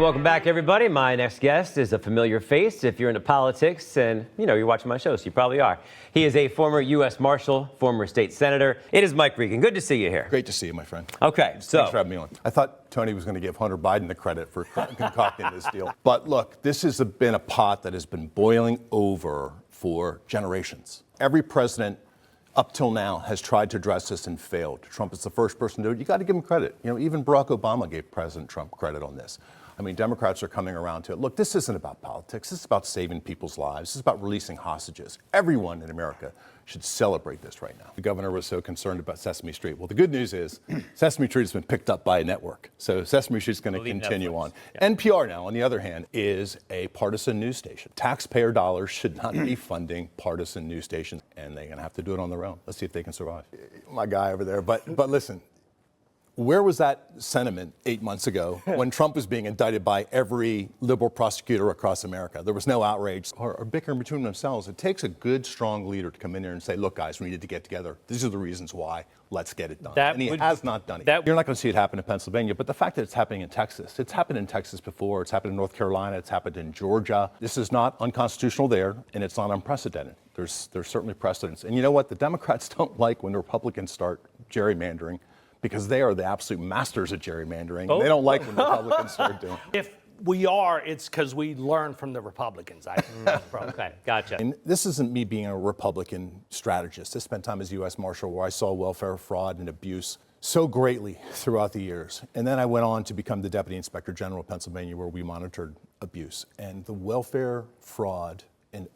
And welcome back, everybody. My next guest is a familiar face if you're into politics and, you're watching my show, so you probably are. He is a former U.S. Marshal, former state senator. It is Mike Regan. Good to see you here. Great to see you, my friend. Okay, so. Thanks for having me on. I thought Tony was going to give Hunter Biden the credit for concocting this deal. But look, this has been a pot that has been boiling over for generations. Every president up till now has tried to address this and failed. Trump is the first person to do it. You got to give him credit. Even Barack Obama gave President Trump credit on this. I mean, Democrats are coming around to it. Look, this isn't about politics. This is about saving people's lives. This is about releasing hostages. Everyone in America should celebrate this right now. The governor was so concerned about Sesame Street. Well, the good news is Sesame Street has been picked up by a network. So Sesame Street is going to continue on. Yeah. NPR now, on the other hand, is a partisan news station. Taxpayer dollars should not be funding partisan news stations, and they're going to have to do it on their own. Let's see if they can survive. My guy over there. But listen. Where was that sentiment 8 months ago when Trump was being indicted by every liberal prosecutor across America? There was no outrage or bickering between themselves. It takes a good, strong leader to come in here and say, look, guys, we needed to get together. These are the reasons why. Let's get it done. And he has not done it. You're not going to see it happen in Pennsylvania, but the fact that it's happening in Texas, it's happened in Texas before, it's happened in North Carolina, it's happened in Georgia. This is not unconstitutional there, and it's not unprecedented. There's certainly precedents. And you know what? The Democrats don't like when the Republicans start gerrymandering, because they are the absolute masters at gerrymandering. Oh. They don't like when the Republicans start doing it. If we are, it's because we learn from the Republicans. Okay, gotcha. And this isn't me being a Republican strategist. I spent time as U.S. Marshal where I saw welfare fraud and abuse so greatly throughout the years. And then I went on to become the Deputy Inspector General of Pennsylvania, where we monitored abuse. And the welfare fraud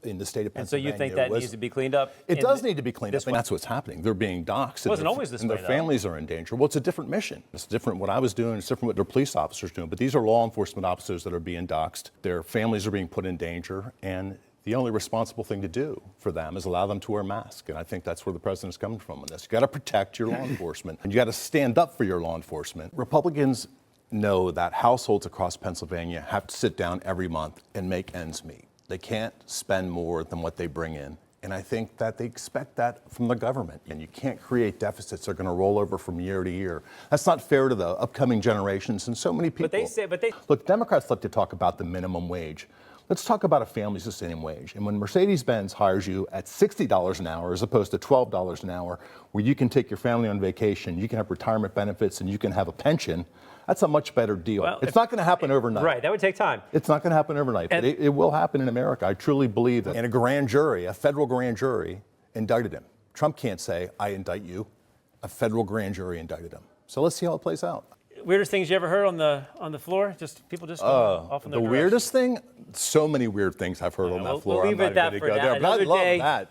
in the state of Pennsylvania. And so you think that needs to be cleaned up? It does need to be cleaned up, and that's what's happening. They're being doxxed. It wasn't always this way, and their families are in danger. Well, it's a different mission. It's different what I was doing. It's different what their police officers doing. But these are law enforcement officers that are being doxxed. Their families are being put in danger, and the only responsible thing to do for them is allow them to wear masks. And I think that's where the president's coming from on this. You got to protect your law enforcement, and you got to stand up for your law enforcement. Republicans know that households across Pennsylvania have to sit down every month and make ends meet. They can't spend more than what they bring in. And I think that they expect that from the government. And you can't create deficits that are going to roll over from year to year. That's not fair to the upcoming generations and so many people. Look, Democrats like to talk about the minimum wage. Let's talk about a family sustaining wage. And when Mercedes-Benz hires you at $60 an hour as opposed to $12 an hour, where you can take your family on vacation, you can have retirement benefits, and you can have a pension, that's a much better deal. Well, it's not going to happen overnight. Right, that would take time. It's not going to happen overnight, but it will happen in America. I truly believe that. And a grand jury, a federal grand jury, indicted him. Trump can't say, I indict you. A federal grand jury indicted him. So let's see how it plays out. Weirdest things you ever heard on the floor? Just people just off in their The weirdest thing? So many weird things I've heard on that floor. We'll leave it at that for now. But I love that.